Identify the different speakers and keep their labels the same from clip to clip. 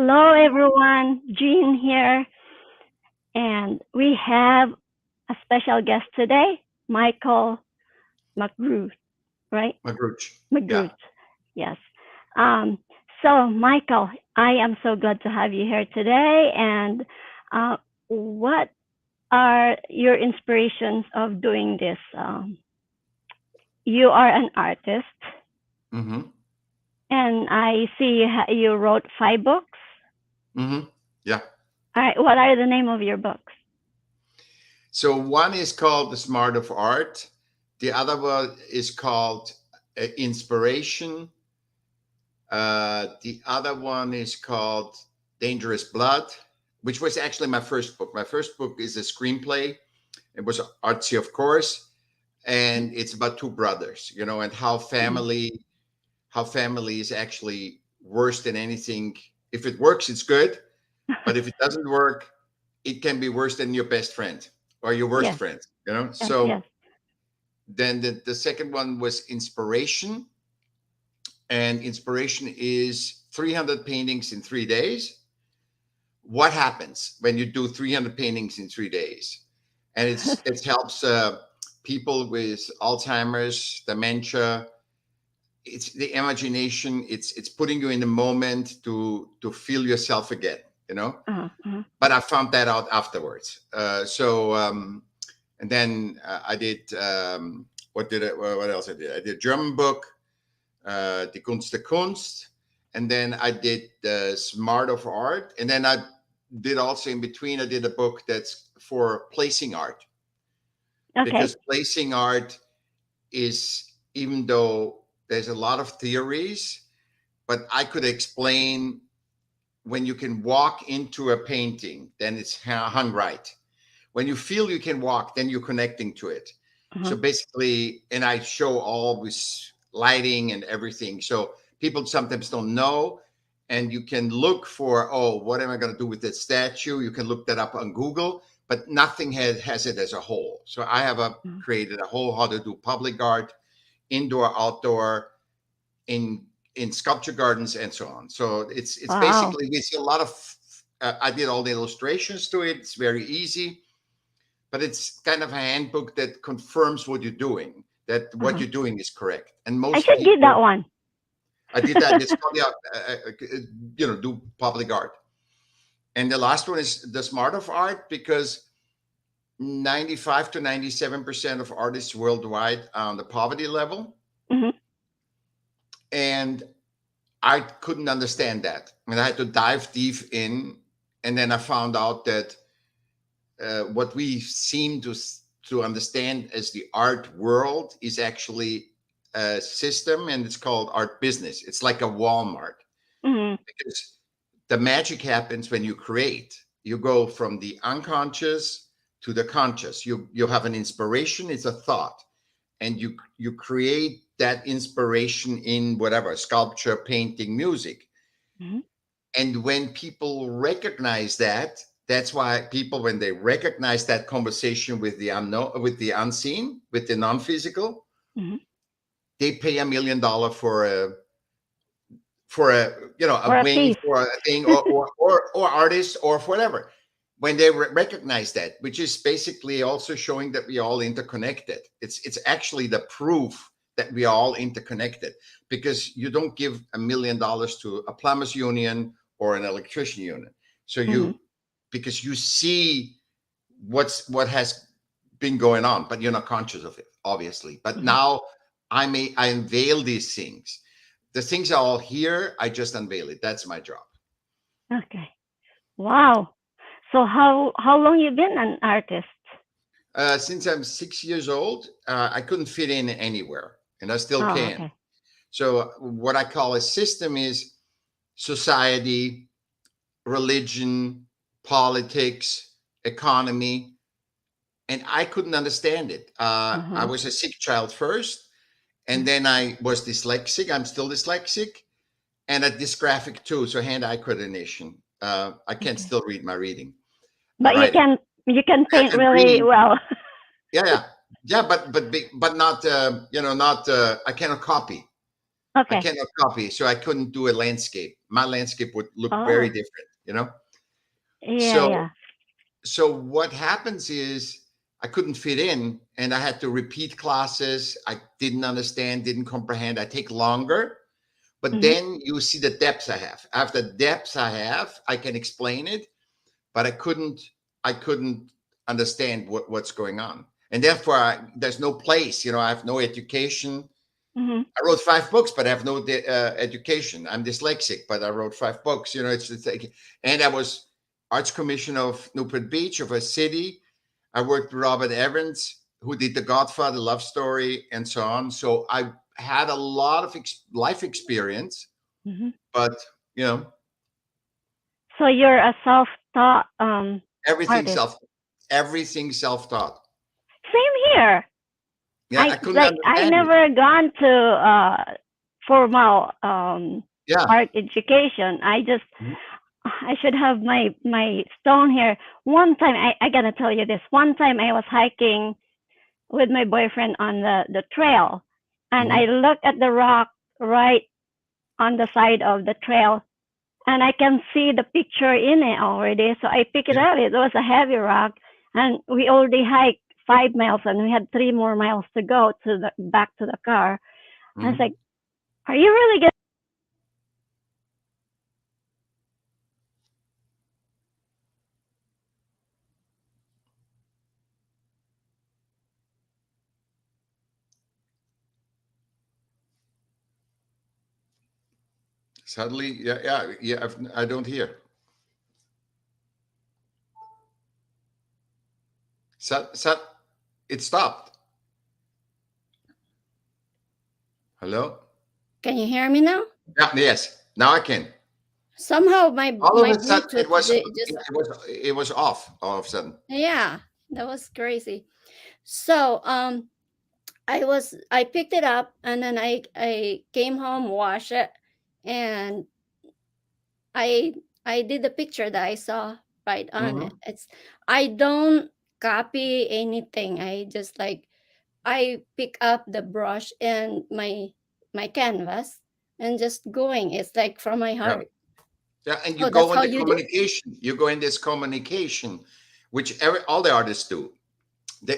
Speaker 1: Hello, everyone. Jean here, and we have a special guest today, Michaell Magrutsche, right?
Speaker 2: Magrutsche. Yeah.
Speaker 1: Magrutsche, yes. Um, so, Michaell, I am so glad to have you here today. And uh, what are your inspirations of doing this? You are an artist,
Speaker 2: Mm-hmm.
Speaker 1: and I see you wrote 5 books.
Speaker 2: Mm-hmm. Yeah.
Speaker 1: All right, what are the name of your books?
Speaker 2: So one is called The Smart of Art. The other one is called Inspiration. The other one is called Dangerous Blood, which was actually my first book. My first book is a screenplay. It was artsy, of course, and it's about two brothers, and
Speaker 1: Mhm.
Speaker 2: how family is actually worse than anything. If it works, it's good, but if it doesn't work, it can be worse than your best friend or your worst
Speaker 1: Yes,
Speaker 2: friend.
Speaker 1: yes,
Speaker 2: So
Speaker 1: yes.
Speaker 2: then the second one was Inspiration, and Inspiration is 300 paintings in 3 days. What happens when you do 300 paintings in 3 days? And it helps people with Alzheimer's, dementia. It's the imagination. It's putting you in the moment to feel yourself again.
Speaker 1: Uh-huh.
Speaker 2: But I found that out afterwards. And then I did what else I did? I did a German book, Die Kunst der Kunst, and then I did the Smart of Art, and then I did also in between. I did a book that's for placing art,
Speaker 1: Okay.
Speaker 2: because placing art is, even though there's a lot of theories, but I could explain when you can walk into a painting, then it's hung right. When you feel you can walk, then you're connecting to it.
Speaker 1: Uh-huh.
Speaker 2: So basically, and I show all this lighting and everything. So people sometimes don't know, and you can look for, oh, what am I going to do with this statue? You can look that up on Google, but nothing has it as a whole. So I have
Speaker 1: Mhm.
Speaker 2: created a whole how to do public art, indoor, outdoor, in sculpture gardens and so on. So it's
Speaker 1: Wow.
Speaker 2: basically, we see a lot of. I did all the illustrations to it. It's very easy, but it's kind of a handbook that confirms what you're doing, that what
Speaker 1: Uh-huh.
Speaker 2: you're doing is correct. And
Speaker 1: I
Speaker 2: most
Speaker 1: should get that
Speaker 2: people,
Speaker 1: one.
Speaker 2: I did that. It's called, yeah, do public art. And the last one is the Smart of Art, because 95 to 97% of artists worldwide are on the poverty level.
Speaker 1: Hmm.
Speaker 2: And I couldn't understand that. I mean, I had to dive deep in, and then I found out that what we seem to understand as the art world is actually a system, and it's called art business. It's like a Walmart,
Speaker 1: Hmm.
Speaker 2: because the magic happens when you create. You go from the unconscious to the conscious. You have an inspiration. It's a thought, and you create that inspiration in whatever, sculpture, painting, music.
Speaker 1: Hmm.
Speaker 2: And when people recognize that, that's why people, when they recognize that conversation with the unknown, with the unseen, with the non-physical,
Speaker 1: Hmm.
Speaker 2: they pay $1 million for
Speaker 1: For
Speaker 2: a
Speaker 1: a
Speaker 2: wing,
Speaker 1: piece.
Speaker 2: for a thing, or artist, or whatever. When they recognize that, which is basically also showing that we are all interconnected. It's actually the proof that we are all interconnected, because you don't give $1 million to a plumbers union or an electrician union. So
Speaker 1: Hmm.
Speaker 2: because you see what has been going on, but you're not conscious of it, obviously. But
Speaker 1: Hmm.
Speaker 2: now I unveil these things. The things are all here. I just unveil it. That's my job.
Speaker 1: Okay. Wow. So how long you been an artist?
Speaker 2: Since I'm 6 years old, I couldn't fit in anywhere, and I still
Speaker 1: Oh,
Speaker 2: can.
Speaker 1: okay.
Speaker 2: So what I call a system is society, religion, politics, economy, and I couldn't understand it. I
Speaker 1: Uh-huh.
Speaker 2: was a sick child first, and then I was dyslexic. I'm still dyslexic, and a dysgraphic too, so hand-eye coordination. I can't
Speaker 1: Okay.
Speaker 2: still read my
Speaker 1: But you
Speaker 2: writing.
Speaker 1: can paint
Speaker 2: And
Speaker 1: really
Speaker 2: reading,
Speaker 1: well.
Speaker 2: yeah, yeah, yeah, but not not I cannot copy. I
Speaker 1: Okay.
Speaker 2: cannot copy, so I couldn't do a landscape. My landscape would look very
Speaker 1: Oh,
Speaker 2: different, you know.
Speaker 1: yeah,
Speaker 2: So
Speaker 1: yeah.
Speaker 2: so what happens is I couldn't fit in, and I had to repeat classes. I didn't understand, didn't comprehend. I take longer, but
Speaker 1: Mhm.
Speaker 2: then you see the depths I have. After depths I have, I can explain it, but I couldn't understand what's going on, and therefore there's no place. I have no education.
Speaker 1: Mhm.
Speaker 2: I wrote 5 books, but I have no education. I'm dyslexic, but I wrote 5 books. It's like, and I was arts commissioner of Newport Beach, of a city. I worked with Robert Evans, who did The Godfather love story, and so on. So I had a lot of life experience,
Speaker 1: Mhm.
Speaker 2: but you know,
Speaker 1: So you're a self-taught
Speaker 2: everything
Speaker 1: artist.
Speaker 2: self, everything self-taught.
Speaker 1: Same here.
Speaker 2: Yeah,
Speaker 1: I
Speaker 2: I couldn't
Speaker 1: like I
Speaker 2: understand it.
Speaker 1: never gone to formal
Speaker 2: Yeah.
Speaker 1: art education.
Speaker 2: Mhm.
Speaker 1: I should have my stone here. One time I gotta tell you this. One time I was hiking with my boyfriend on the trail, and I
Speaker 2: Mhm.
Speaker 1: looked at the rock right on the side of the trail, and I can see the picture in it already. So I pick it
Speaker 2: Yeah.
Speaker 1: up. It was a heavy rock, and we already hiked 5 miles, and we had 3 more miles to go to the back to the car. I was
Speaker 2: Mhm.
Speaker 1: like, "Are you really gonna?"
Speaker 2: Suddenly, yeah, yeah, yeah. I don't hear. It stopped. Hello.
Speaker 3: Can you hear me now?
Speaker 2: Yeah, yes. Now I can.
Speaker 3: Somehow my
Speaker 2: All of
Speaker 3: my
Speaker 2: a sudden,
Speaker 3: Bluetooth just
Speaker 2: it was off. All of a sudden.
Speaker 3: yeah, that was crazy. So I picked it up and then I came home, washed it, and I I did the picture that I saw right on it.
Speaker 2: Hmm.
Speaker 3: It's I don't copy anything. I just like I pick up the brush and my canvas and just going. It's like from my
Speaker 2: Yeah,
Speaker 3: heart.
Speaker 2: yeah. And you
Speaker 3: Oh, that's
Speaker 2: go in
Speaker 3: how
Speaker 2: the
Speaker 3: you do.
Speaker 2: communication. You go in this communication, which all the artists do,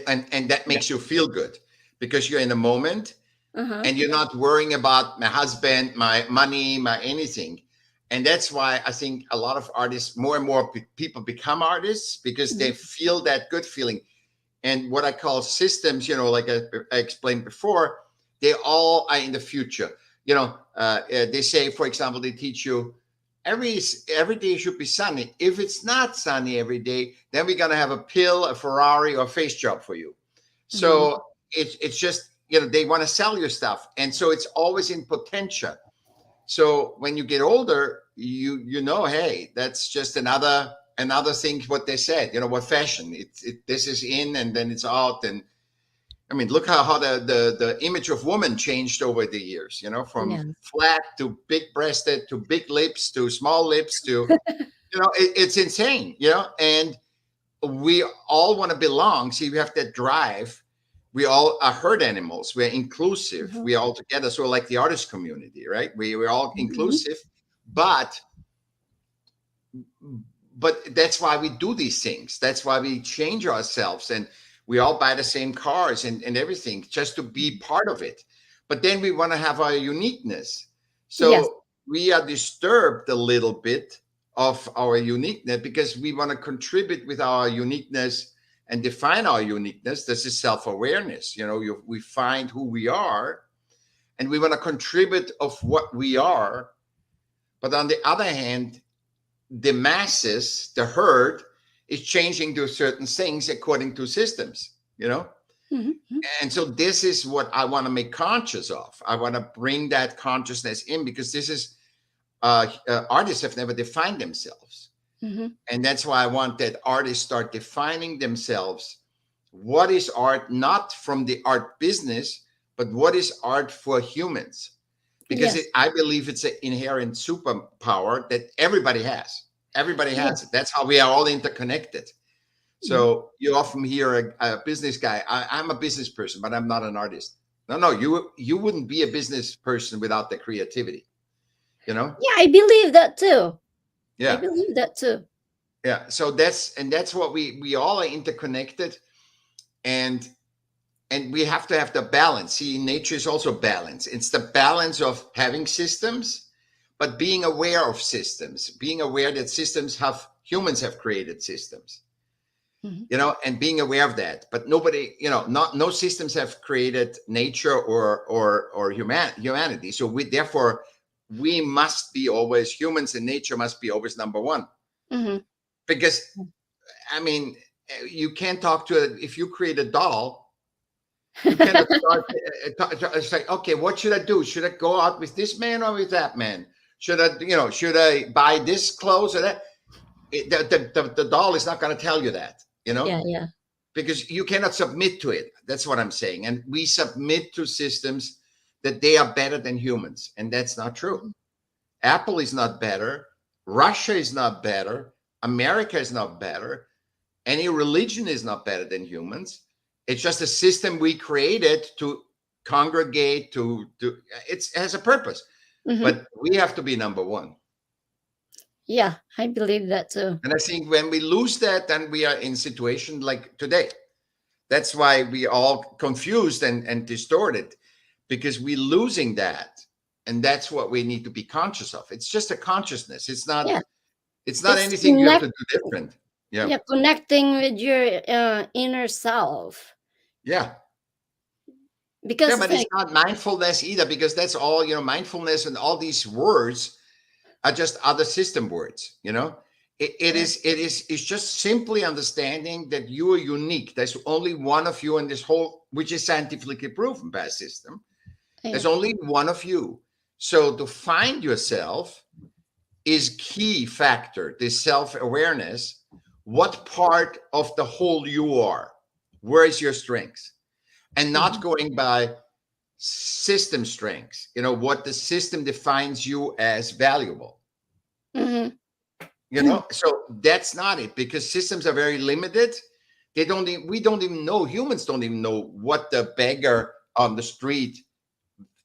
Speaker 2: and that
Speaker 3: Yeah.
Speaker 2: makes you feel good because you're in the moment
Speaker 3: Uh-huh.
Speaker 2: and you're not worrying about my husband, my money, my anything. And that's why I think a lot of artists, more and more people become artists because they
Speaker 3: Mhm.
Speaker 2: feel that good feeling. And what I call systems, like I explained before, they all are in the future. They say, for example, they teach you every day should be sunny. If it's not sunny every day, then we're gonna have a pill, a Ferrari, or a face job for you.
Speaker 3: Mhm.
Speaker 2: So it's just they want to sell your stuff, and so it's always in potential. So when you get older, hey, that's just another thing. What they said, what fashion? This is in, and then it's out. And I mean, look how the image of woman changed over the years. From
Speaker 3: Yeah.
Speaker 2: flat to big breasted to big lips to small lips to it's insane. And we all want to belong. See, we have that drive. We all are herd animals. We're inclusive.
Speaker 3: Mhm.
Speaker 2: We are all together. So like the artist community, right? We're all
Speaker 3: Mhm.
Speaker 2: inclusive, but that's why we do these things. That's why we change ourselves, and we all buy the same cars and everything just to be part of it. But then we want to have our uniqueness.
Speaker 3: Yes.
Speaker 2: So we are disturbed a little bit of our uniqueness because we want to contribute with our uniqueness and define our uniqueness. This is self-awareness. We find who we are and we want to contribute of what we are. But on the other hand, the masses, the herd, is changing to certain things according to systems.
Speaker 3: Mhm.
Speaker 2: And so this is what I want to make conscious of. I want to bring that consciousness in because this is artists have never defined themselves.
Speaker 3: Mhm.
Speaker 2: And that's why I want that artists start defining themselves. What is art, not from the art business, but what is art for humans? Because
Speaker 3: Yes.
Speaker 2: I believe it's an inherent superpower that everybody has. Everybody has
Speaker 3: Yes.
Speaker 2: it. That's how we are all interconnected.
Speaker 3: Mhm.
Speaker 2: So you often hear a business guy. I'm a business person, but I'm not an artist. No, you wouldn't be a business person without the creativity, you know?
Speaker 3: Yeah, I believe that too. I
Speaker 2: Yeah.
Speaker 3: believe that too.
Speaker 2: Yeah. So that's what we all are interconnected, and we have to have the balance. See, nature is also balance. It's the balance of having systems, but being aware of systems, being aware that humans have created systems,
Speaker 3: Mhm.
Speaker 2: and being aware of that. But nobody, not no systems have created nature or humanity. So therefore we must be always, humans and nature must be always number one.
Speaker 3: Mhm.
Speaker 2: Because I mean, you can't talk to it. If you create a doll, you cannot start. It's like, okay, what should I do? Should I go out with this man or with that man? Should I buy this clothes or that? The doll is not going to tell you that,
Speaker 3: Yeah, yeah.
Speaker 2: because you cannot submit to it. That's what I'm saying. And we submit to systems that they are better than humans, and that's not true. Apple is not better. Russia is not better. America is not better. Any religion is not better than humans. It's just a system we created to congregate, it has a purpose.
Speaker 3: Mhm.
Speaker 2: But we have to be number one.
Speaker 3: Yeah, I believe that too.
Speaker 2: And I think when we lose that, then we are in situation like today. That's why we all confused and distorted, because we're losing that. And that's what we need to be conscious of. It's just a consciousness.
Speaker 3: Yeah,
Speaker 2: It's not
Speaker 3: it's
Speaker 2: anything you have to do different. Yeah.
Speaker 3: yeah, connecting with your inner self.
Speaker 2: Yeah. Yeah,
Speaker 3: Because
Speaker 2: but it's
Speaker 3: like,
Speaker 2: not mindfulness either, because that's all, mindfulness and all these words are just other system words.
Speaker 3: yeah,
Speaker 2: It's just simply understanding that you are unique. There's only one of you in this whole, which is scientifically proven by a system.
Speaker 3: yeah.
Speaker 2: There's only one of you. So to find yourself is key factor, this self-awareness. What part of the whole you are? Where is your strengths? And not
Speaker 3: Mhm.
Speaker 2: going by system strengths, what the system defines you as valuable.
Speaker 3: Mhm.
Speaker 2: So that's not it, because systems are very limited. We don't even know, humans don't even know what the beggar on the street,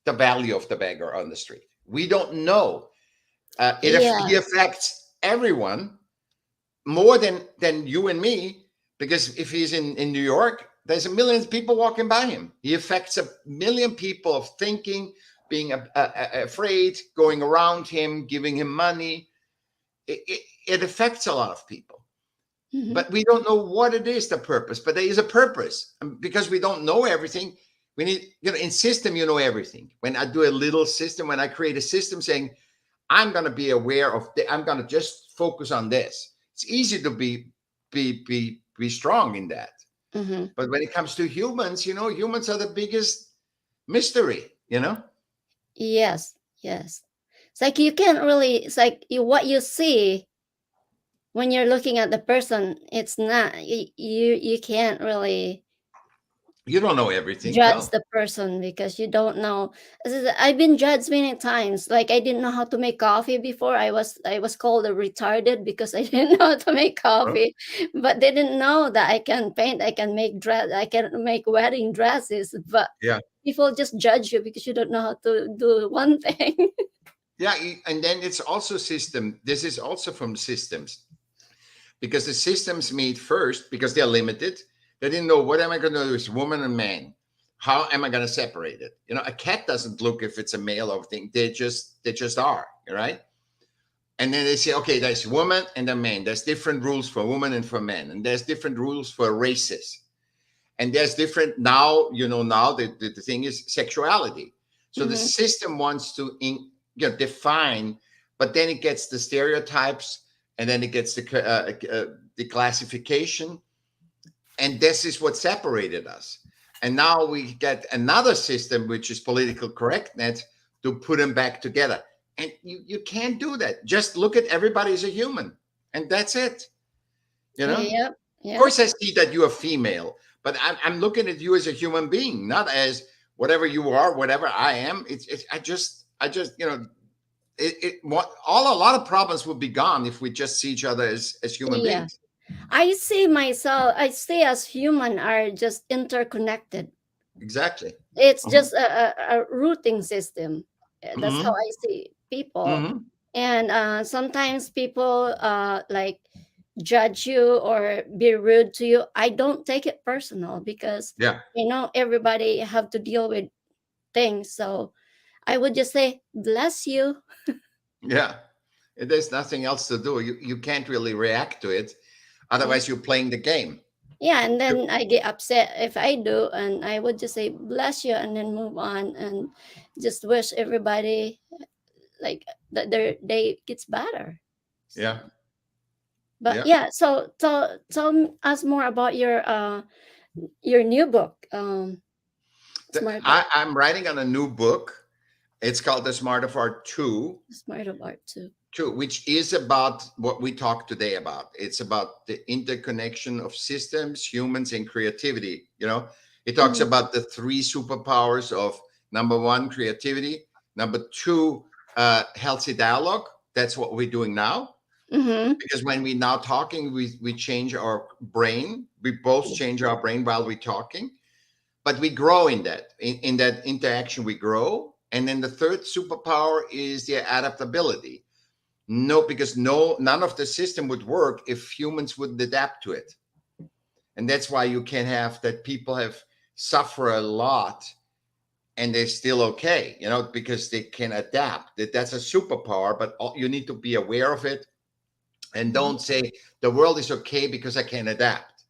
Speaker 2: the value of the beggar on the street. We don't know. He
Speaker 3: Yes.
Speaker 2: affects everyone more than you and me, because if he's in New York, there's a million people walking by him. He affects a million people of thinking, being afraid, going around him, giving him money. It affects a lot of people,
Speaker 3: Mhm.
Speaker 2: but we don't know what it is, the purpose. But there is a purpose. And because we don't know everything, we need, in system, everything. When I do a little system, when I create a system saying, I'm going to be aware of, I'm going to just focus on this. It's easy to be strong in that.
Speaker 3: Mhm.
Speaker 2: But when it comes to humans, humans are the biggest mystery.
Speaker 3: Yes, yes. It's like you can't really. It's like what you see when you're looking at the person. It's not you can't really
Speaker 2: You don't know everything.
Speaker 3: judge
Speaker 2: No.
Speaker 3: the person because you don't know. I've been judged many times. Like I didn't know how to make coffee before. I was called a retarded because I didn't know how to make
Speaker 2: Huh?
Speaker 3: coffee. But they didn't know that I can paint, I can make dress, I can make wedding dresses. But
Speaker 2: Yeah.
Speaker 3: people just judge you because you don't know how to do one thing.
Speaker 2: Yeah. And then it's also system. This is also from systems, because the systems meet first because they're limited. They didn't know, what am I going to do with woman and man? How am I going to separate it? A cat doesn't look if it's a male or thing. They just are, right? And then they say, okay, there's woman and a man. There's different rules for women and for men, and there's different rules for races, and there's different, now the thing is sexuality. So the
Speaker 3: Hmm.
Speaker 2: system wants to define, but then it gets the stereotypes, and then it gets the classification, and this is what separated us. And now we get another system, which is political correctness, to put them back together. And you can't do that. Just look at everybody as a human, and that's it.
Speaker 3: Yep.
Speaker 2: Of
Speaker 3: Yep.
Speaker 2: course, I see that you are female, but I'm looking at you as a human being, not as whatever you are, whatever I am. A lot of problems would be gone if we just see each other as human
Speaker 3: Yeah.
Speaker 2: beings.
Speaker 3: I see us human are just interconnected.
Speaker 2: Exactly.
Speaker 3: It's
Speaker 2: Hmm.
Speaker 3: just a routing system. That's how
Speaker 2: Hmm.
Speaker 3: I see people.
Speaker 2: Hmm.
Speaker 3: And sometimes people like judge you or be rude to you. I don't take it personal because
Speaker 2: Yeah.
Speaker 3: everybody have to deal with things. So I would just say bless you.
Speaker 2: Yeah. There's nothing else to do. You can't really react to it.
Speaker 3: Yeah.
Speaker 2: Otherwise, you're playing the game.
Speaker 3: Yeah, and then I get upset if I do, and I would just say bless you, and then move on, and just wish everybody like that their day gets better.
Speaker 2: Yeah.
Speaker 3: But
Speaker 2: Yeah.
Speaker 3: yeah, so us more about your new book, Smart Art,
Speaker 2: I'm writing on a new book. It's called The Smart of Art 2,
Speaker 3: Smart of Art too.
Speaker 2: which is about what we talked today about. It's about the interconnection of systems, humans, and creativity. It talks
Speaker 3: Mm-hmm.
Speaker 2: about the three superpowers of number one, creativity, number two, healthy dialogue. That's what we're doing now.
Speaker 3: Mm-hmm.
Speaker 2: Because when we now talking, we change our brain. We both change our brain while we're talking, but we grow in that. In that interaction, we grow. And then the third superpower is the adaptability. No, because none of the system would work if humans wouldn't adapt to it. And that's why you can have that people have suffer a lot and they're still okay, because they can adapt. That's a superpower, but you need to be aware of it and
Speaker 3: Mm-hmm.
Speaker 2: don't say the world is okay because I can adapt.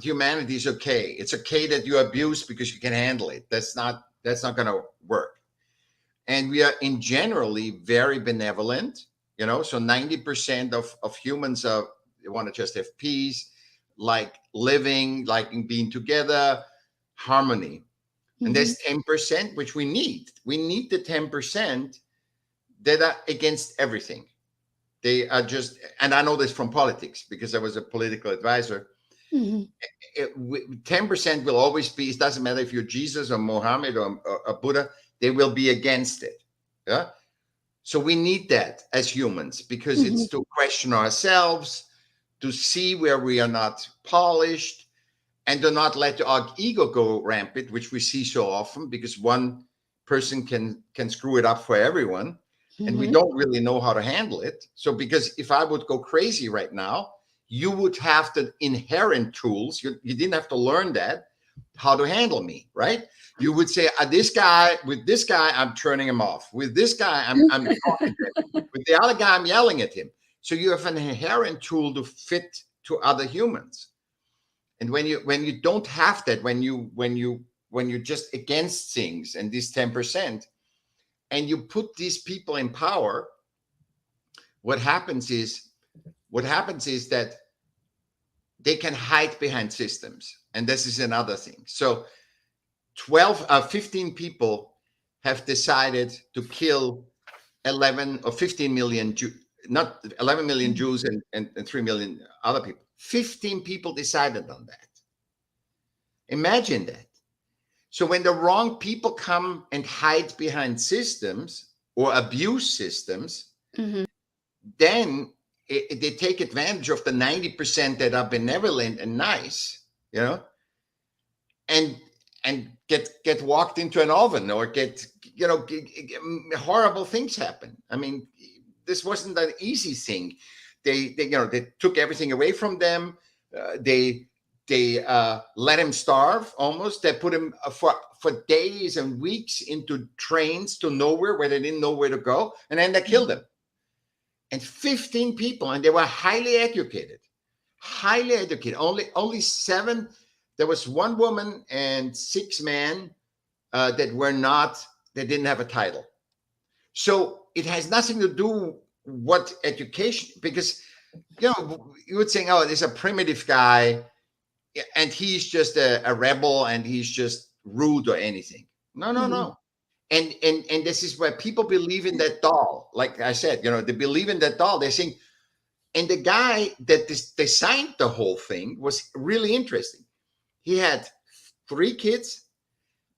Speaker 2: Humanity is okay. It's okay that you abuse because you can handle it. That's not going to work. And we are in generally very benevolent. So 90% of humans they want to just have peace, like living, like being together, harmony. And
Speaker 3: Mm-hmm.
Speaker 2: there's 10% which we need the 10% that are against everything. They are just, and I know this from politics because I was a political advisor.
Speaker 3: Mm-hmm.
Speaker 2: 10% will always be, it doesn't matter if you're Jesus or Mohammed or Buddha, they will be against it. Yeah. So we need that as humans because
Speaker 3: Mm-hmm.
Speaker 2: it's to question ourselves, to see where we are not polished, and to not let our ego go rampant, which we see so often because one person can screw it up for everyone. And we
Speaker 3: Mm-hmm.
Speaker 2: don't really know how to handle it. So because if I would go crazy right now, you would have the inherent tools. You didn't have to learn that, how to handle me, right? You would say, with this guy, I'm turning him off. With this guy, I'm talking to him. With the other guy, I'm yelling at him. So you have an inherent tool to fit to other humans. And when you don't have that, when you're just against things and these 10%, and you put these people in power, what happens is that they can hide behind systems. And this is another thing. So 15 people have decided to kill 11 or 15 million not 11 million Jews and 3 million other people. 15 people decided on that. Imagine that. So when the wrong people come and hide behind systems or abuse systems,
Speaker 3: Mm-hmm.
Speaker 2: then they take advantage of the 90% that are benevolent and nice, and get walked into an oven or horrible things happen. I mean, this wasn't an easy thing. They took everything away from them. They let him starve almost. They put him for days and weeks into trains to nowhere where they didn't know where to go, and then they killed him. And 15 people, and they were highly educated. Only seven. There was one woman and six men that were not. They didn't have a title. So it has nothing to do what education, because you would say, oh, there's a primitive guy and he's just a rebel and he's just rude or anything. No, no,
Speaker 3: Mm-hmm.
Speaker 2: no. And this is where people believe in that doll. Like I said, they believe in that doll. They're saying, and the guy that designed the whole thing was really interesting. He had 3 kids,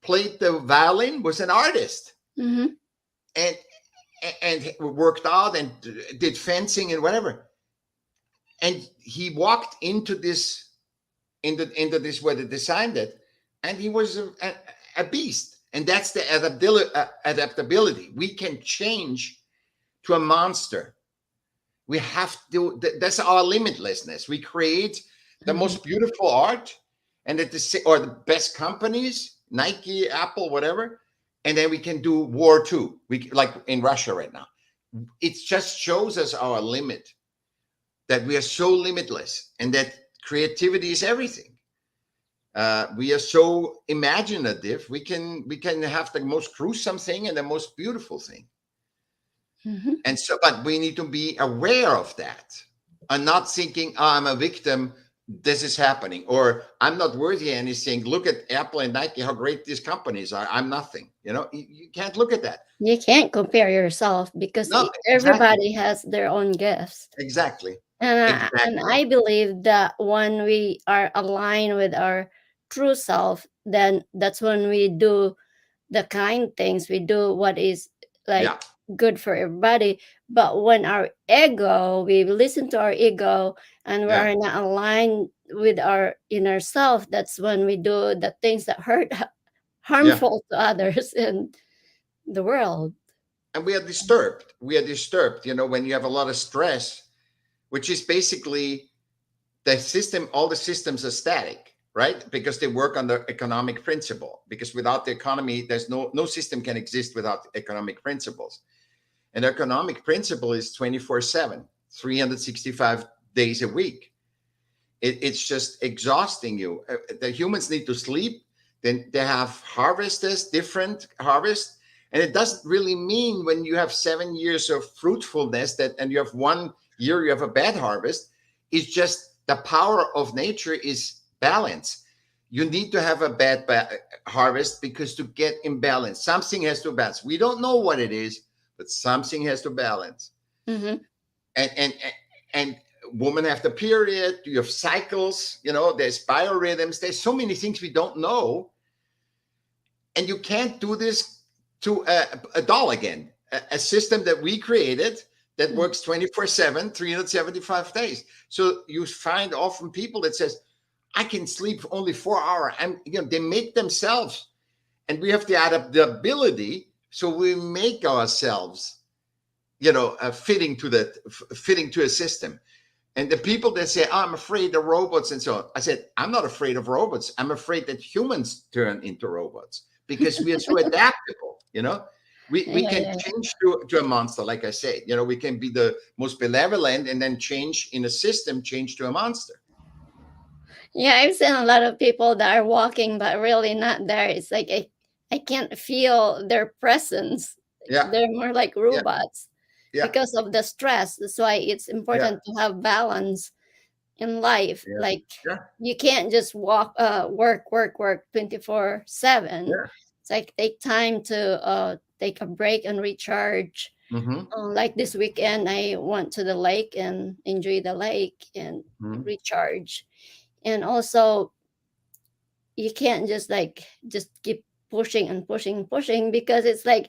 Speaker 2: played the violin, was an artist,
Speaker 3: Mm-hmm.
Speaker 2: and worked out and did fencing and whatever. And he walked into this where they designed it and he was a beast. And that's the adaptability. We can change to a monster. We have to, that's our limitlessness. We create the
Speaker 3: Mm-hmm.
Speaker 2: most beautiful art and or the best companies, Nike, Apple, whatever. And then we can do war too. We like in Russia right now. It just shows us our limit, that we are so limitless and that creativity is everything. We are so imaginative. We can have the most gruesome thing and the most beautiful thing.
Speaker 3: Mm-hmm.
Speaker 2: And so, but we need to be aware of that and not thinking, oh, I'm a victim. This is happening, or I'm not worthy of anything. Look at Apple and Nike, how great these companies are. I'm nothing. You can't look at that.
Speaker 3: You can't compare yourself because
Speaker 2: No, exactly,
Speaker 3: everybody has their own gifts.
Speaker 2: exactly,
Speaker 3: And
Speaker 2: exactly.
Speaker 3: I believe that when we are aligned with our true self, then that's when we do the kind things. We do what is like
Speaker 2: Yeah,
Speaker 3: good for everybody. But when our ego, we listen to our ego, and we
Speaker 2: yeah,
Speaker 3: are not aligned with our inner self, that's when we do the things that hurt,
Speaker 2: yeah.
Speaker 3: harmful to others in the world.
Speaker 2: And we are disturbed. We are disturbed. When you have a lot of stress, which is basically the system, all the systems are static, right? Because they work on the economic principle. Because without the economy, there's no system can exist without economic principles. And the economic principle is 24/7, 365 days a week. It's just exhausting you. The humans need to sleep. Then they have harvesters, different harvest. And it doesn't really mean when you have 7 years of fruitfulness and you have 1 year, you have a bad harvest. It's just the power of nature is balance. You need to have a bad harvest because to get in balance, something has to balance. We don't know what it is, but something has to balance.
Speaker 3: Mm-hmm.
Speaker 2: And women have the period, you have cycles, there's biorhythms, there's so many things we don't know. And you can't do this to a doll again, a system that we created that works 24/7, 375 days. So you find often people that says, I can sleep only 4 hours. They make themselves, and we have the adaptability. So we make ourselves, fitting to a system. And the people that say, oh, I'm afraid of robots and so on. I said, I'm not afraid of robots. I'm afraid that humans turn into robots because we are so adaptable, We
Speaker 3: Yeah,
Speaker 2: can
Speaker 3: yeah,
Speaker 2: change to a monster, like I said. We can be the most benevolent and then change in a system, change to a monster.
Speaker 3: yeah. I've seen a lot of people that are walking, but really not there. It's like I can't feel their presence.
Speaker 2: Yeah,
Speaker 3: They're more like
Speaker 2: yeah,
Speaker 3: robots
Speaker 2: yeah,
Speaker 3: because of the stress. That's why it's
Speaker 2: yeah,
Speaker 3: important to have balance in life.
Speaker 2: yeah,
Speaker 3: Like
Speaker 2: yeah,
Speaker 3: you can't just work 24/7.
Speaker 2: yeah.
Speaker 3: It's like take time to take a break and recharge.
Speaker 2: Mm-hmm.
Speaker 3: Like this weekend, I went to the lake and enjoy the lake and
Speaker 2: Mm-hmm.
Speaker 3: recharge. And also, you can't just keep pushing and pushing because it's like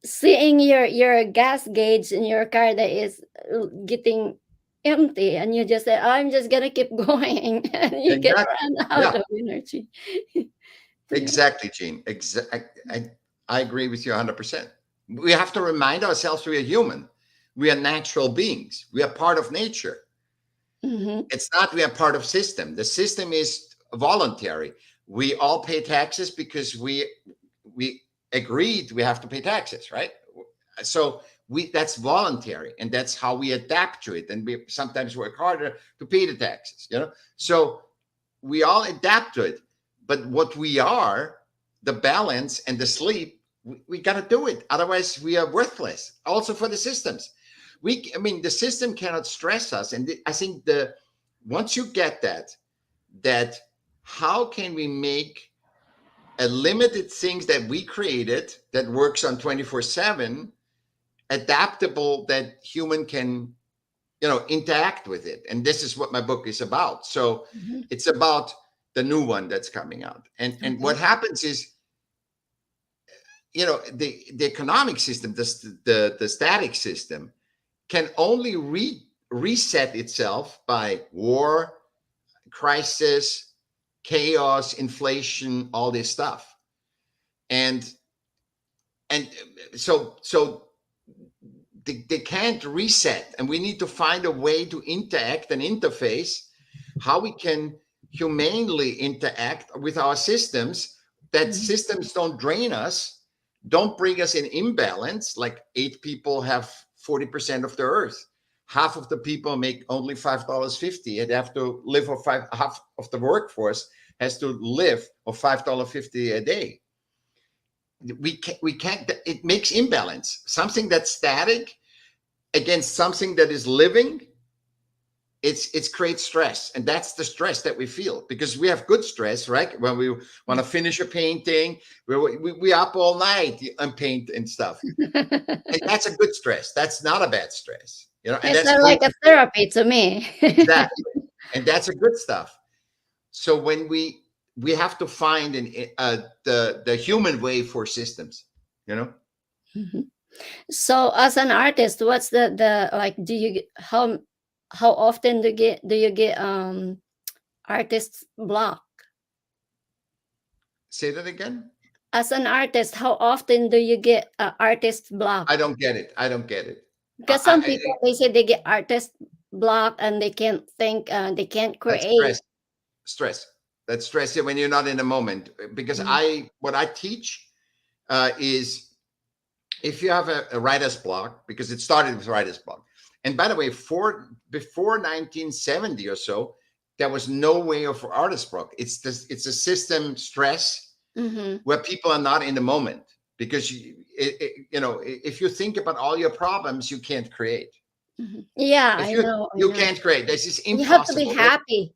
Speaker 3: seeing your gas gauge in your car that is getting empty, and you just say, I'm just gonna keep going, and you get
Speaker 2: Exactly.
Speaker 3: run
Speaker 2: Yeah,
Speaker 3: out of energy. Yeah.
Speaker 2: exactly, Gene. I agree with you 100%. We have to remind ourselves we are human. We are natural beings. We are part of nature.
Speaker 3: Mm-hmm.
Speaker 2: It's not we are part of system. The system is voluntary. We all pay taxes because we agreed we have to pay taxes, right? So that's voluntary, and that's how we adapt to it. And we sometimes work harder to pay the taxes. So we all adapt to it. But what we are, the balance and the sleep, we got to do it. Otherwise, we are worthless. Also for the systems, the system cannot stress us. And I think once you get that how can we make a limited things that we created that works on 24/7 adaptable, that human can interact with it. And this is what my book is about. So
Speaker 3: Mm-hmm.
Speaker 2: it's about the new one that's coming out. And what
Speaker 3: Okay.
Speaker 2: happens is, the economic system, the static system, can only reset itself by war, crisis, chaos, inflation, all this stuff. And so they can't reset, and we need to find a way to interact and interface how we can humanely interact with our systems, that systems don't drain us, don't bring us in imbalance. Like 8 people have 40% of the earth. Half of the people make only $5.50 and have to live for half of the workforce has to live for $5.50 a day. We can't, it makes imbalance. Something that's static against something that is living, it's creates stress. And that's the stress that we feel, because we have good stress, right? When we want to finish a painting, we up all night and paint and stuff. And that's a good stress. That's not a bad stress, you know. And
Speaker 3: It's
Speaker 2: that's
Speaker 3: like a therapy to me.
Speaker 2: exactly. And that's a good stuff. So when we have to find the human way for systems, you know.
Speaker 3: So as an artist, what's the like, do you how often do you get artist block?
Speaker 2: Say that again.
Speaker 3: As an artist, how often do you get artist block?
Speaker 2: I don't get it.
Speaker 3: Because some people, they say they get artist block and they can't think, they can't
Speaker 2: That's
Speaker 3: create.
Speaker 2: stress. That's stress when you're not in the moment. Because what I teach is, if you have a writer's block, because it started with writer's block. And by the way, before 1970 or so, there was no way of artist block. It's a system stress where people are not in the moment. Because you know, if you think about all your problems, you can't create.
Speaker 3: Yeah,
Speaker 2: If
Speaker 3: I
Speaker 2: you,
Speaker 3: know.
Speaker 2: you can't create. This is impossible.
Speaker 3: You have to be happy.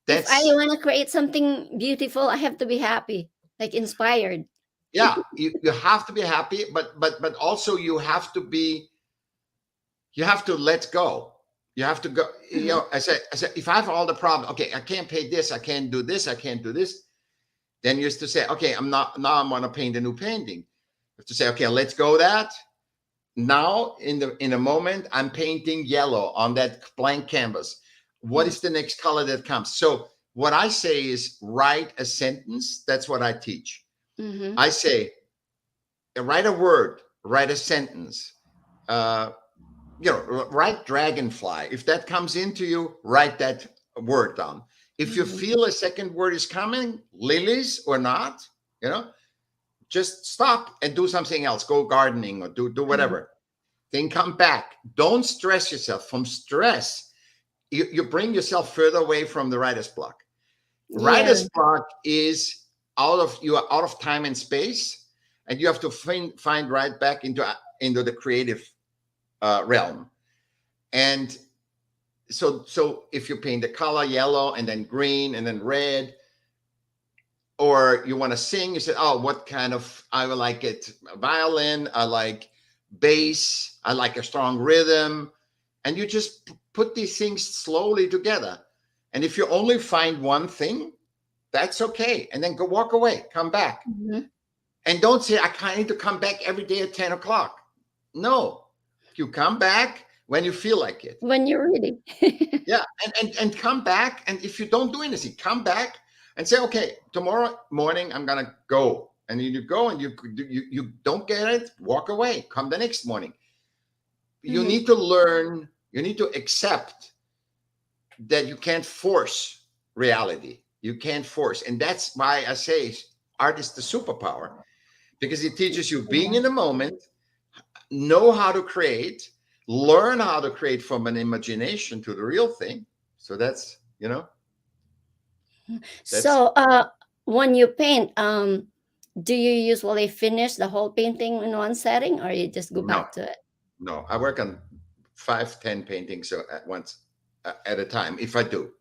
Speaker 2: That's,
Speaker 3: if I want to create something beautiful, I have to be happy, like inspired.
Speaker 2: yeah, you have to be happy, but also you have to let go. You have to go. You know, I said, if I have all the problems, okay, I can't pay this, I can't do this, I can't do this. Then you used to say, okay, I'm going to paint a new painting. You have to say, okay, let's go that. Now, in a moment, I'm painting yellow on that blank canvas. What is the next color that comes? So what I say is, write a sentence. That's what I teach. I say, write a word, write a sentence. You know, write dragonfly. If that comes into you, write that word down. If you feel a second word is coming, lilies or not, you know, just stop and do something else. Go gardening or do whatever. Then come back. Don't stress yourself. From stress, you bring yourself further away from the writer's block. Writer's block is you are out of time and space, and you have to find right back into the creative realm. And so if you paint the color yellow and then green and then red, or you want to sing, you say, oh, what kind of, I would like it violin, I like bass, I like a strong rhythm. And you just put these things slowly together. And if you only find one thing, that's okay. And then go walk away, come back. And don't say, I need to come back every day at 10 o'clock. No, you come back when you feel like it.
Speaker 3: When you're ready.
Speaker 2: Yeah, and come back. And if you don't do anything, come back and say, okay, tomorrow morning, I'm going to go. And you go and you don't get it, walk away, come the next morning. You need to learn, you need to accept that you can't force reality. You can't force. And that's why I say art is the superpower, because it teaches you being in the moment, know how to create, learn how to create from an imagination to the real thing. So that's, you know.
Speaker 3: So when you paint, do you usually finish the whole painting in one setting, or you just go back to it?
Speaker 2: No, I work on 5-10 paintings at once, at a time, if I do.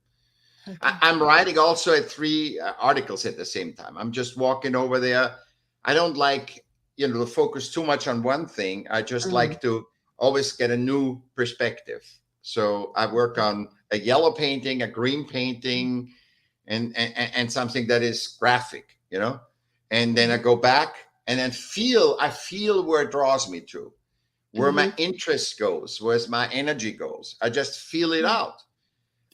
Speaker 2: Okay. I'm writing also at 3 articles at the same time. I'm just walking over there. I don't like, to focus too much on one thing. I just like to always get a new perspective. So I work on a yellow painting, a green painting, and something that is graphic, and then I go back and then I feel where it draws me to, where my interest goes, where my energy goes. I just feel it out.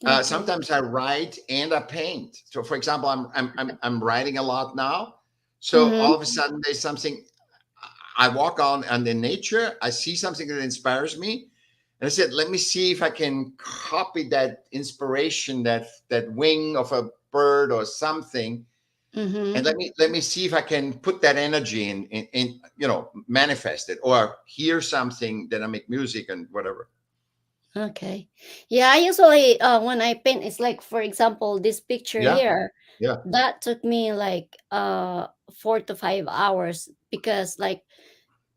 Speaker 3: Okay.
Speaker 2: Sometimes I write and I paint. So, for example, I'm writing a lot now. So all
Speaker 3: Mm-hmm.
Speaker 2: of a sudden, there's something. I walk on the nature. I see something that inspires me, and I said, "Let me see if I can copy that inspiration, that wing of a bird or something, and
Speaker 3: Mm-hmm.
Speaker 2: let me see if I can put that energy in manifest it, or hear something that I make music and whatever."
Speaker 3: Okay. Yeah, I usually when I paint, it's like, for example, this picture
Speaker 2: Yeah,
Speaker 3: here,
Speaker 2: yeah,
Speaker 3: that took me like 4 to 5 hours, because like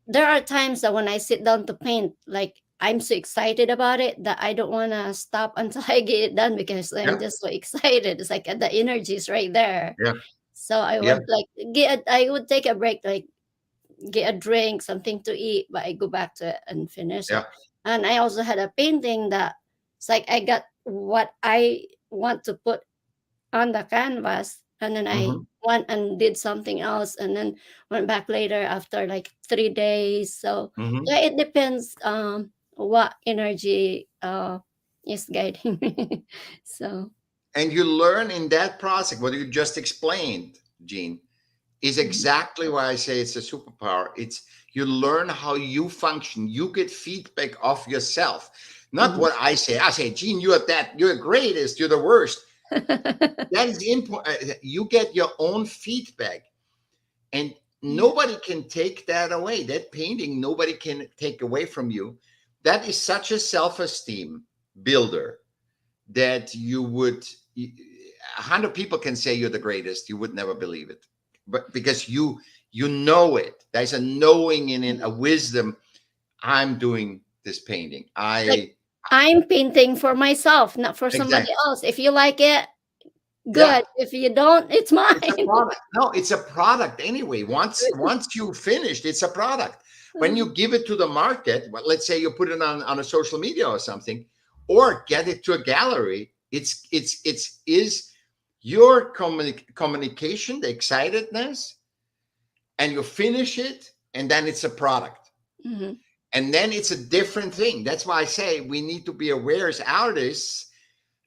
Speaker 3: there are times that when I sit down to paint, like I'm so excited about it that I don't want to stop until I get it done, because I'm
Speaker 2: yeah,
Speaker 3: just so excited. It's like the energy is right there.
Speaker 2: yeah,
Speaker 3: So I
Speaker 2: yeah,
Speaker 3: would like I would take a break, like get a drink, something to eat, but I go back to it and finish
Speaker 2: yeah.
Speaker 3: it. And I also had a painting that it's like I got what I want to put on the canvas, and then I
Speaker 2: Hmm.
Speaker 3: went and did something else, and then went back later after like 3 days. So
Speaker 2: Hmm.
Speaker 3: yeah, it depends what energy is guiding me. So
Speaker 2: And you learn in that process what you just explained, Gene, is
Speaker 3: mhm,
Speaker 2: exactly why I say it's a superpower. It's you learn how you function. You get feedback of yourself, not
Speaker 3: mhm.
Speaker 2: what I say. I say, Gene, you're the greatest, you're the worst. That is important. You get your own feedback, and
Speaker 3: Yeah.
Speaker 2: nobody can take that away. That painting, nobody can take away from you. That is such a self-esteem builder that you would 100 people can say you're the greatest, you would never believe it, but because you know it, there's a knowing in it, a wisdom. I'm doing this painting.
Speaker 3: It's like
Speaker 2: I
Speaker 3: I'm painting for myself, not for somebody
Speaker 2: Exactly.
Speaker 3: else. If you like it,
Speaker 2: Yeah,
Speaker 3: good. If you don't, it's
Speaker 2: it's a
Speaker 3: mine.
Speaker 2: product. No, it's a product anyway. Once you finished, it's a product. When you give it to the market, well, let's say you put it on a social media or something, or get it to a gallery, it's is your communication, the excitedness, and you finish it, and then it's a product.
Speaker 3: Mhm,
Speaker 2: And then it's a different thing. That's why I say we need to be aware as artists,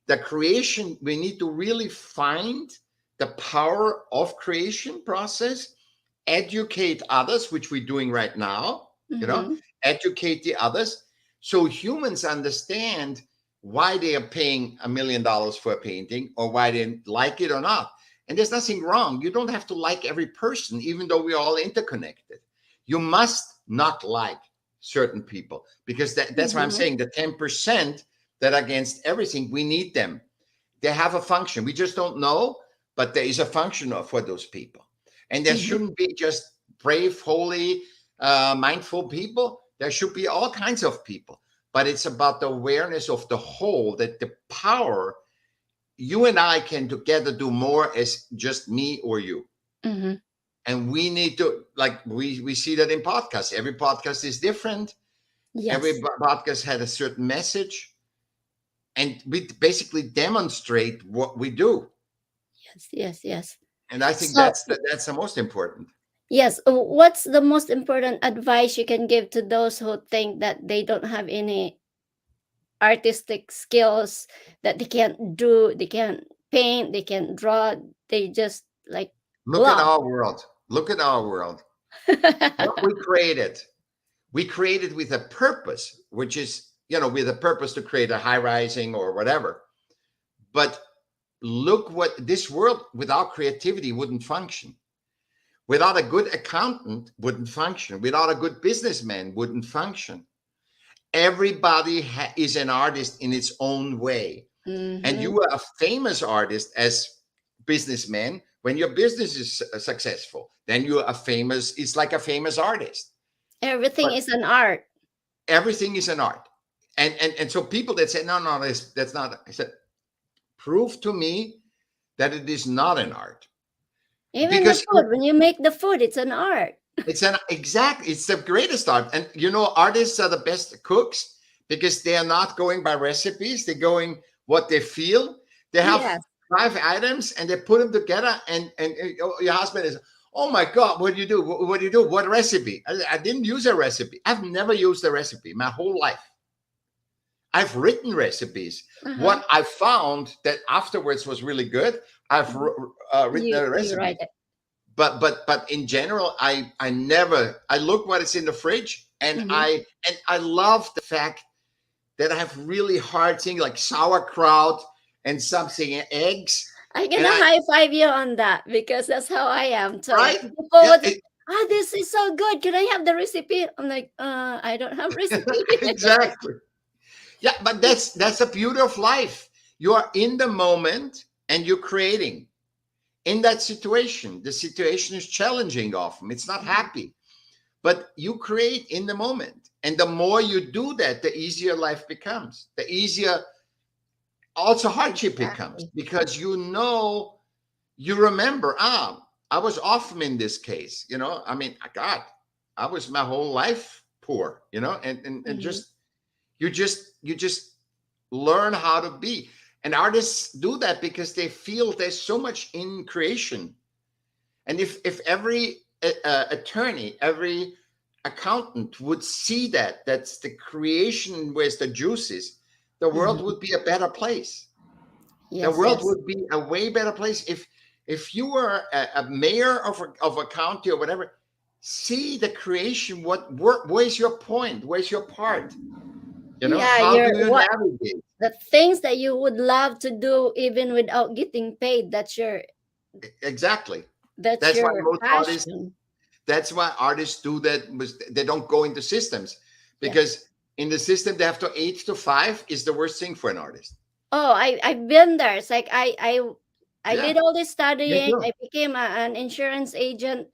Speaker 2: the creation, we need to really find the power of creation process, educate others, which we're doing right now, you know,
Speaker 3: mhm,
Speaker 2: educate the others, so humans understand why they are paying $1 million for a painting, or why they like it or not. And there's nothing wrong. You don't have to like every person, even though we're all interconnected. You must not like certain people, because that's why I'm
Speaker 3: mhm,
Speaker 2: saying the 10% that are against everything, we need them. They have a function. We just don't know, but there is a function for those people. And there
Speaker 3: mhm,
Speaker 2: shouldn't be just brave, holy, mindful people. There should be all kinds of people. But it's about the awareness of the whole, that the power, you and I can together do more as just me or you.
Speaker 3: mhm.
Speaker 2: And we need to, like we see that in podcasts. Every podcast is different. Every
Speaker 3: Yes,
Speaker 2: podcast had a certain message. And we basically demonstrate what we do.
Speaker 3: yes, yes, yes.
Speaker 2: And I think
Speaker 3: So,
Speaker 2: that's the most important.
Speaker 3: yes, what's the most important advice you can give to those who think that they don't have any artistic skills, that they can't paint, they can't draw, they just like
Speaker 2: Look at
Speaker 3: blah.
Speaker 2: our world. Look at our world. What we created with a purpose, which is, with a purpose to create a high rising or whatever. But look what this world without creativity wouldn't function. Without a good accountant wouldn't function. Without a good businessman wouldn't function. Everybody is an artist in its own way. And
Speaker 3: Mhm.
Speaker 2: you are a famous artist as businessman when your business is successful. Then you're a famous, it's like a famous artist.
Speaker 3: Everything
Speaker 2: But
Speaker 3: is an art.
Speaker 2: everything is an art. And so people that say, no, no, that's not, I said, prove to me that it is not an art.
Speaker 3: Even the
Speaker 2: Because
Speaker 3: food, when you make the food, it's an art.
Speaker 2: it's the greatest art. And artists are the best cooks because they are not going by recipes, they're going what they feel. They have
Speaker 3: Yes.
Speaker 2: 5 items and they put them together, and your husband is, oh my god, what do you do, what do you do, what recipe? I didn't use a recipe. I've never used a recipe my whole life. I've written recipes.
Speaker 3: Uh-huh.
Speaker 2: What I found that afterwards was really good, I've written a
Speaker 3: You
Speaker 2: recipe.
Speaker 3: write it.
Speaker 2: But in general, I never, I look what is in the fridge, and
Speaker 3: Mm-hmm.
Speaker 2: I love the fact that I have really hard things like sauerkraut and something, eggs,
Speaker 3: I'm
Speaker 2: and
Speaker 3: gonna high five you on that because that's how I am too.
Speaker 2: right,
Speaker 3: People
Speaker 2: yeah,
Speaker 3: would, this is so good. Can I have the recipe? I'm like, I don't have recipe.
Speaker 2: exactly. Yeah, but that's the beauty of life. You are in the moment and you're creating in that situation. The situation is challenging often. It's not
Speaker 3: Mhm.
Speaker 2: happy, but you create in the moment. And the more you do that, the easier life becomes. The easier also hardship becomes,
Speaker 3: Exactly.
Speaker 2: because you remember, I was often in this case, I mean, God, I was my whole life poor, and
Speaker 3: Mm-hmm.
Speaker 2: just you just learn how to be. And artists do that because they feel there's so much in creation. And if every attorney, every accountant would see that's the creation, where's the juices, the world
Speaker 3: Mm-hmm.
Speaker 2: would be a better place. The
Speaker 3: Yes,
Speaker 2: world
Speaker 3: yes.
Speaker 2: would be a way better place if you were a mayor of a county or whatever. See the creation. Where's your point? Where's your part?
Speaker 3: Yeah,
Speaker 2: How do
Speaker 3: you're
Speaker 2: you
Speaker 3: what
Speaker 2: navigate?
Speaker 3: the things that you would love to do even without getting paid.
Speaker 2: Exactly.
Speaker 3: That's
Speaker 2: That's why
Speaker 3: your
Speaker 2: most artists.
Speaker 3: passion.
Speaker 2: That's why artists do that. They don't go into systems,
Speaker 3: Yeah.
Speaker 2: because in the system they have to 8 to 5 is the worst thing for an artist.
Speaker 3: Oh, I've been there. It's like I
Speaker 2: Yeah,
Speaker 3: did all this
Speaker 2: me
Speaker 3: studying.
Speaker 2: too.
Speaker 3: I became an insurance agent,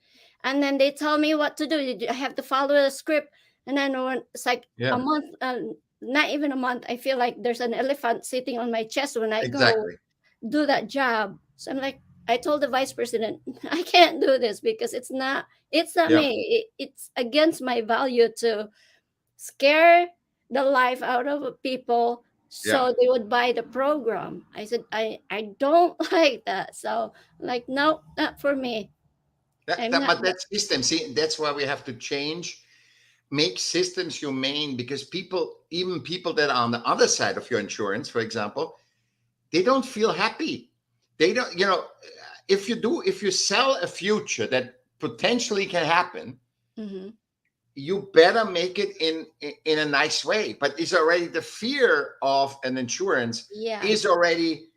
Speaker 3: and then they tell me what to do. I have to follow the script, and then when it's like a
Speaker 2: Yeah,
Speaker 3: month, not even a month, I feel like there's an elephant sitting on my chest when I go
Speaker 2: exactly.
Speaker 3: do that job. So I'm like, I told the vice president, I can't do this because it's not
Speaker 2: Yeah,
Speaker 3: me. It's against my value to scare the life out of people
Speaker 2: yeah.
Speaker 3: so they would buy the program. I said, I don't like that. So like, no, not for me. I'm not
Speaker 2: But that system, see, that's why we have to change, make systems humane, because even people that are on the other side of your insurance, for example, they don't feel happy. They don't, if you sell a future that potentially can happen,
Speaker 3: Mhm.
Speaker 2: you better make it in a nice way. But it's already, the fear of an insurance
Speaker 3: Yeah.
Speaker 2: is already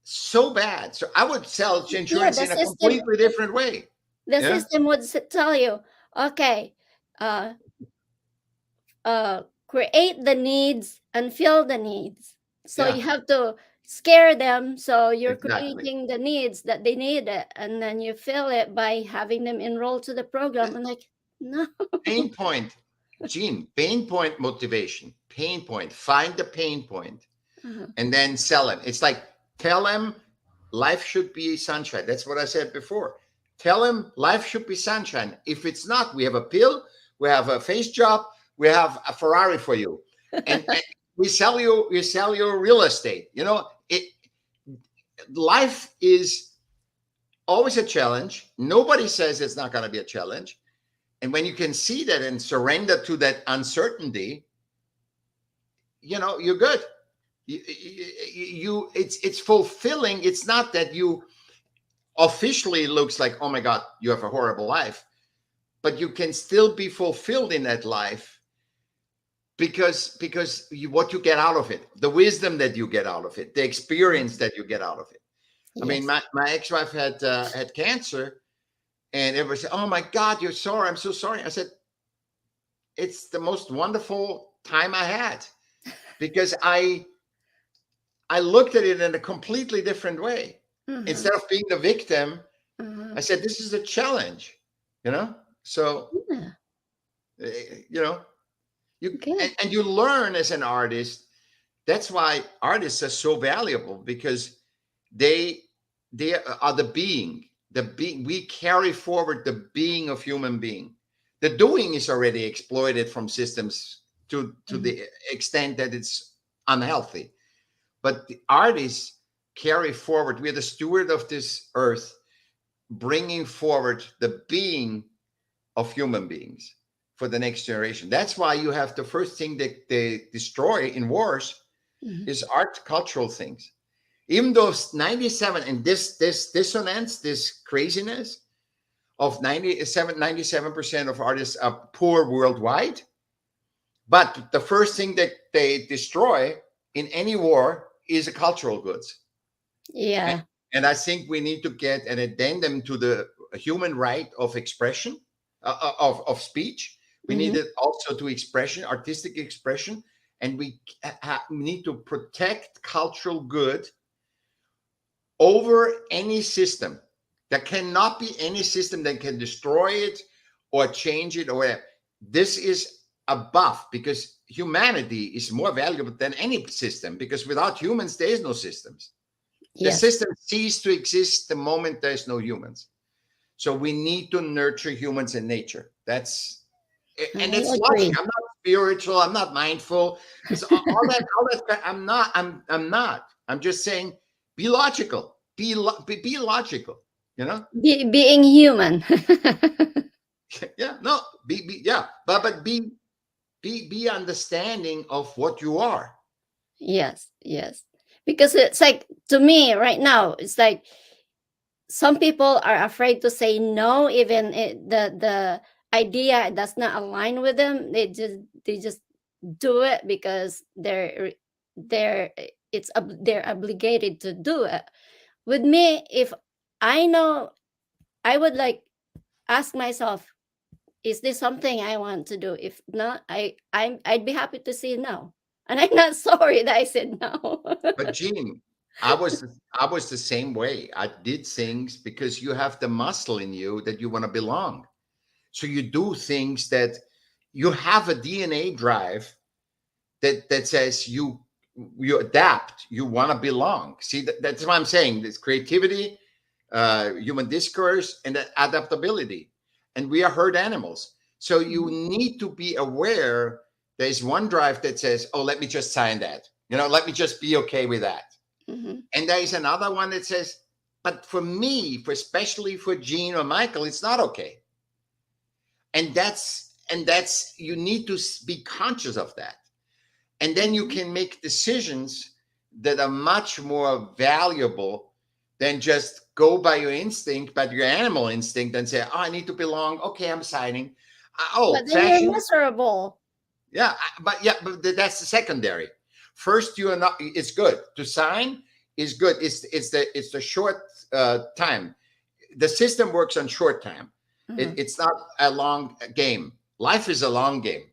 Speaker 2: so bad. So I would sell
Speaker 3: Yeah,
Speaker 2: insurance in a completely different way.
Speaker 3: the
Speaker 2: Yeah,
Speaker 3: system would tell you, okay, uh create the needs and fill the needs. So
Speaker 2: yeah,
Speaker 3: you have to scare them so you're
Speaker 2: exactly.
Speaker 3: creating the needs that they need it, and then you fill it by having them enroll to the program. I'm like, no.
Speaker 2: Pain point, Gene, pain point motivation, pain point, find the pain point
Speaker 3: Uh-huh.
Speaker 2: and then sell it. It's like, tell them life should be sunshine. That's what I said before. Tell them life should be sunshine. If it's not, we have a pill, we have a face job, we have a Ferrari for you. And we sell you real estate. Life is always a challenge. Nobody says it's not going to be a challenge. And when you can see that and surrender to that uncertainty, you're good. It's fulfilling. It's not that you officially looks like, oh my God, you have a horrible life, but you can still be fulfilled in that life, because what you get out of it, the wisdom that you get out of it, the experience that you get out of it. I mean,
Speaker 3: Yes.
Speaker 2: my ex-wife had cancer, and everybody said, oh my God, you're sorry, I'm so sorry. I said, it's the most wonderful time I had, because I looked at it in a completely different way.
Speaker 3: Uh-huh.
Speaker 2: Instead of being the victim,
Speaker 3: Uh-huh.
Speaker 2: I said, this is a challenge, you know? So,
Speaker 3: Yeah.
Speaker 2: you know, you
Speaker 3: Good.
Speaker 2: and you learn as an artist. That's why artists are so valuable, because they they are the being we carry forward, the being of human being. The doing is already exploited from systems to
Speaker 3: Mhm.
Speaker 2: the extent that it's unhealthy. But the artists carry forward. We're the steward of this earth, bringing forward the being of human beings for the next generation. That's why you have the first thing that they destroy in wars
Speaker 3: Mhm.
Speaker 2: is art, cultural things. Even though 97 and this dissonance, this craziness of 97% of artists are poor worldwide, but the first thing that they destroy in any war is the cultural goods. And,
Speaker 3: Yeah.
Speaker 2: and I think we need to get an addendum to the human right of expression, of speech. We need
Speaker 3: Hmm.
Speaker 2: it also to expression, artistic expression, and we need to protect cultural good over any system. There cannot be any system that can destroy it or change it or whatever. This is above, because humanity is more valuable than any system, because without humans there is no systems. The
Speaker 3: Yes.
Speaker 2: system cease to exist the moment there's no humans. So we need to nurture humans in nature. That's, and
Speaker 3: I
Speaker 2: it's logic.
Speaker 3: agree.
Speaker 2: I'm not spiritual. I'm not mindful. It's all that. I'm not. I'm just saying, be logical. Be logical. You know.
Speaker 3: Being human.
Speaker 2: Yeah. No. Yeah. But be understanding of what you are.
Speaker 3: Yes, yes. Because it's like, to me right now, it's like some people are afraid to say no, even the idea does not align with them. They just do it because they're they're obligated to do it. With me, if I know, I would like ask myself, is this something I want to do? If not, I'd be happy to say no, and I'm not sorry that I said no.
Speaker 2: But Gene, I was the same way. I did things because you have the muscle in you that you want to belong. So you do things that you have a DNA drive that says you adapt, you want to belong. See, that's what I'm saying. This creativity, human discourse, and adaptability. And we are herd animals. So you need to be aware there's one drive that says, oh, let me just sign that. Let me just be okay with that.
Speaker 3: Hmm.
Speaker 2: And there is another one that says, but for me, especially for Gene or Michael, it's not okay. And that's you need to be conscious of that. And then you can make decisions that are much more valuable than just go by your instinct, by your animal instinct, and say, oh, I need to belong. Okay, I'm signing.
Speaker 3: But
Speaker 2: Oh,
Speaker 3: then you're
Speaker 2: fashion.
Speaker 3: miserable.
Speaker 2: But that's the secondary. First, you are not. It's good to sign. Is good. It's the short time. The system works on short time.
Speaker 3: Uh-huh.
Speaker 2: It's not a long game. Life is a long game.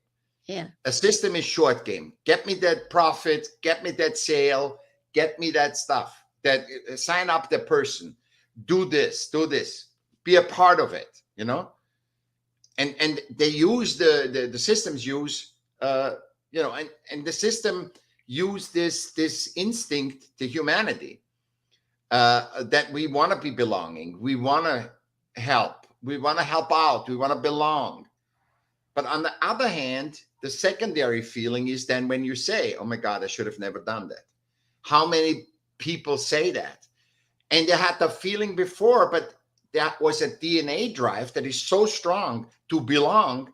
Speaker 3: Yeah.
Speaker 2: A system is short game. Get me that profit. Get me that sale. Get me that stuff. That sign up the person. Do this. Do this. Be a part of it. And they use the systems use and the system use this instinct to humanity, that we want to be belonging, we want to help out, we want to belong. But on the other hand, the secondary feeling is then when you say, oh my God, I should have never done that. How many people say that? And they had the feeling before, but that was a DNA drive that is so strong to belong.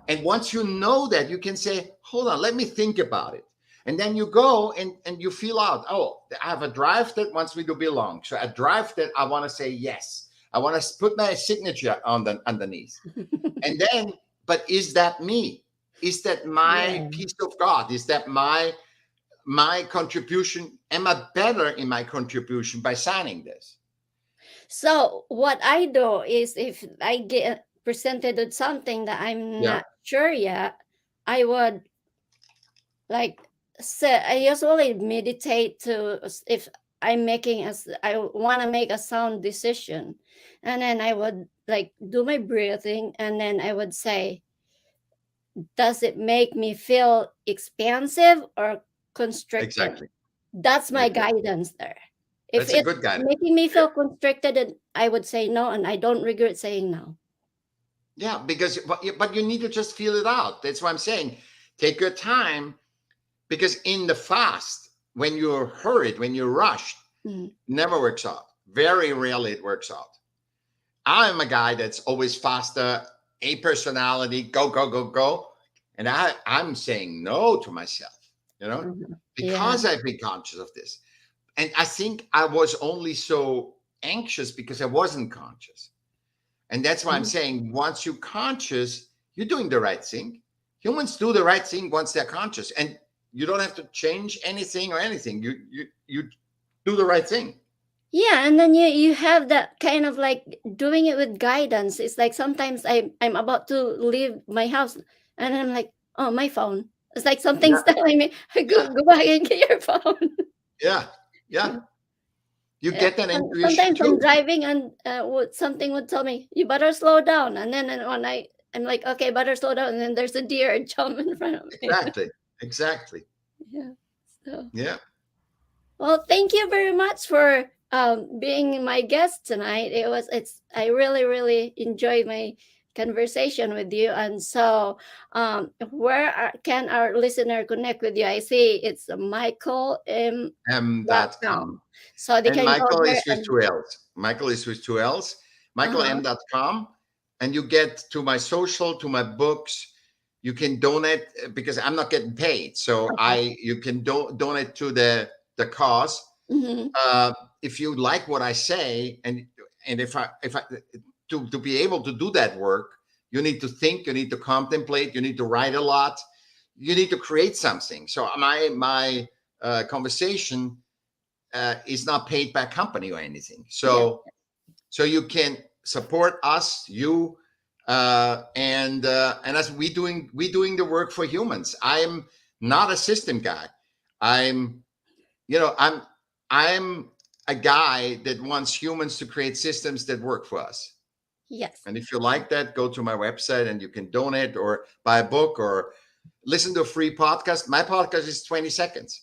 Speaker 2: And once you know that, you can say, hold on, let me think about it. And then you go and you feel out, oh, I have a drive that wants me to belong. So a drive that I want to say yes. I want to put my signature on the underneath. And then, but is that me? Is that my
Speaker 3: Yeah.
Speaker 2: piece of God? Is that my contribution? Am I better in my contribution by signing this?
Speaker 3: So what I do is, if I get presented with something that I'm
Speaker 2: Yeah,
Speaker 3: not sure yet, I would like say, I usually meditate to if I want to make a sound decision, and then I would like do my breathing, and then I would say, does it make me feel expansive or constricted?
Speaker 2: exactly.
Speaker 3: That's my
Speaker 2: Exactly.
Speaker 3: guidance there. If
Speaker 2: That's a
Speaker 3: it's
Speaker 2: good guidance.
Speaker 3: making me feel constricted, then I would say no, and I don't regret saying no.
Speaker 2: Yeah, because but you need to just feel it out. That's what I'm saying. Take your time, because in the fast, when you're hurried, when you're rushed,
Speaker 3: Mm.
Speaker 2: never works out. Very rarely it works out. I'm a guy that's always faster, a personality, go, go, go, go. And I'm saying no to myself. you know,
Speaker 3: Yeah.
Speaker 2: because I've been conscious of this. And I think I was only so anxious because I wasn't conscious. And that's why I'm
Speaker 3: Mhm.
Speaker 2: saying once you're conscious, you're doing the right thing. Humans do the right thing once they're conscious. And you don't have to change anything or anything. You do the right thing.
Speaker 3: Yeah, and then you have that kind of like doing it with guidance. It's like sometimes I'm about to leave my house and I'm like, oh, my phone. It's like
Speaker 2: Yeah,
Speaker 3: something's telling me,
Speaker 2: yeah,
Speaker 3: go back and get your phone.
Speaker 2: yeah, yeah.
Speaker 3: Yeah.
Speaker 2: You
Speaker 3: Yeah.
Speaker 2: get that intuition
Speaker 3: Sometimes I'm
Speaker 2: too.
Speaker 3: driving and something would tell me, you better slow down. And then when I'm like, okay, better slow down. And then there's a deer jump in front of me.
Speaker 2: Exactly. Exactly.
Speaker 3: Yeah. So.
Speaker 2: Yeah.
Speaker 3: Well, thank you very much for being my guest tonight. I really really enjoyed my conversation with you. And so, can our listener connect with you? I see it's
Speaker 2: M.com.
Speaker 3: michaelm.com, so they
Speaker 2: And
Speaker 3: can go
Speaker 2: Michael
Speaker 3: there
Speaker 2: is with
Speaker 3: and
Speaker 2: two L's. Michael is with two L's.
Speaker 3: uh-huh.
Speaker 2: MichaelM.com. And you get to my social, to my books. You can donate because I'm not getting paid. So
Speaker 3: Okay.
Speaker 2: you can donate to the cause.
Speaker 3: Mm-hmm.
Speaker 2: Uh, if you like what I say, and if I to be able to do that work, you need to think, you need to contemplate, you need to write a lot, you need to create something. So my conversation is not paid by company or anything.
Speaker 3: Yes.
Speaker 2: So you can support us, you, and as we doing the work for humans. I'm not a system guy. I'm you know I'm a guy that wants humans to create systems that work for us.
Speaker 3: Yes.
Speaker 2: And if you like that, go to my website and you can donate or buy a book or listen to a free podcast. My podcast is 20 seconds.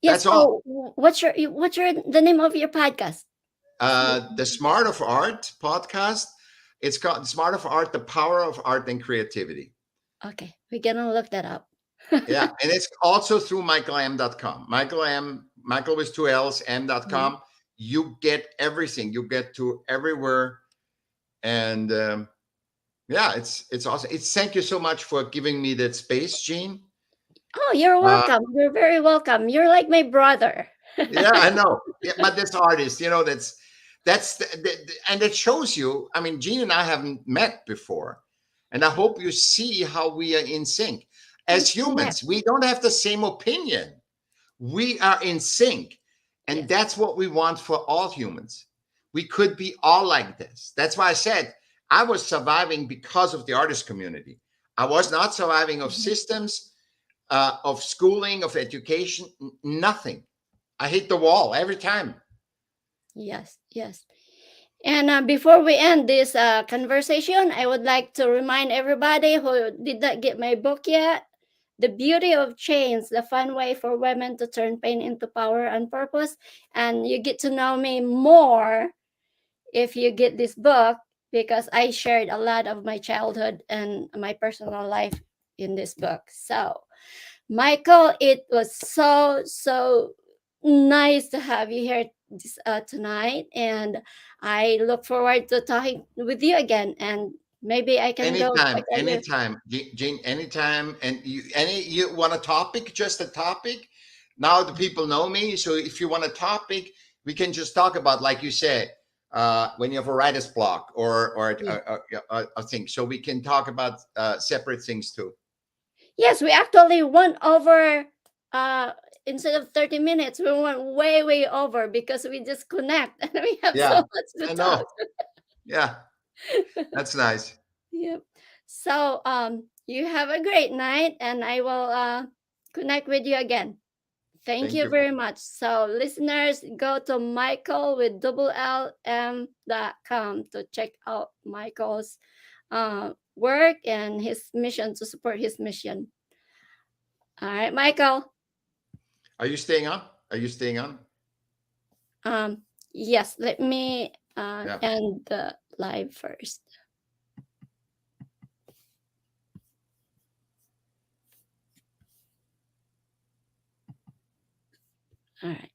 Speaker 3: Yes.
Speaker 2: That's all.
Speaker 3: Oh, what's your the name of your podcast?
Speaker 2: The Smart of Art podcast. It's called Smart of Art, the power of art and creativity.
Speaker 3: Okay, we're gonna look that up.
Speaker 2: Yeah. And it's also through michaelm.com. Michael with two L's,
Speaker 3: Mhm.
Speaker 2: m.com. You get everything. You get to everywhere. And yeah, it's awesome. It's thank you so much for giving me that space, Gene.
Speaker 3: Oh, you're
Speaker 2: Uh,
Speaker 3: welcome. You're very welcome. You're like my brother.
Speaker 2: yeah, I know. Yeah, but this artist, and it shows you. I mean, Gene and I haven't met before, and I hope you see how we are in sync as
Speaker 3: Let's connect.
Speaker 2: humans. We don't have the same opinion. We are in sync, and
Speaker 3: Yes.
Speaker 2: that's what we want for all humans. We could be all like this. That's why I said I was surviving because of the artist community. I was not surviving of
Speaker 3: Mhm.
Speaker 2: systems, of schooling, of education, nothing. I hit the wall every time.
Speaker 3: Yes. Yes. And before we end this conversation, I would like to remind everybody who did not get my book yet, The Beauty of Change, the fun way for women to turn pain into power and purpose. And you get to know me more if you get this book, because I shared a lot of my childhood and my personal life in this book. So, Michael, it was so nice to have you here tonight, and I look forward to talking with you again. And maybe I can go check
Speaker 2: Anytime,
Speaker 3: out your.
Speaker 2: anytime, Gene, anytime. And you want a topic, just a topic. Now the people know me, so if you want a topic, we can just talk about, like you said, when you have a writer's block or
Speaker 3: Yeah.
Speaker 2: a thing. So we can talk about separate things too.
Speaker 3: Yes, we actually went over. Uh, Instead of 30 minutes, we went way over because we just connect and we have so
Speaker 2: Yeah,
Speaker 3: much to
Speaker 2: I
Speaker 3: talk.
Speaker 2: know. Yeah, that's nice.
Speaker 3: Yep. So you have a great night, and I will connect with you again. Thank
Speaker 2: Thank
Speaker 3: you
Speaker 2: you.
Speaker 3: very much. So listeners, go to Michael with double LM.com to check out Michael's work and his mission, to support his mission. All right, Michael.
Speaker 2: Are you staying on? Are you staying on?
Speaker 3: Um, yes, let me
Speaker 2: Yeah.
Speaker 3: end the live first. All right.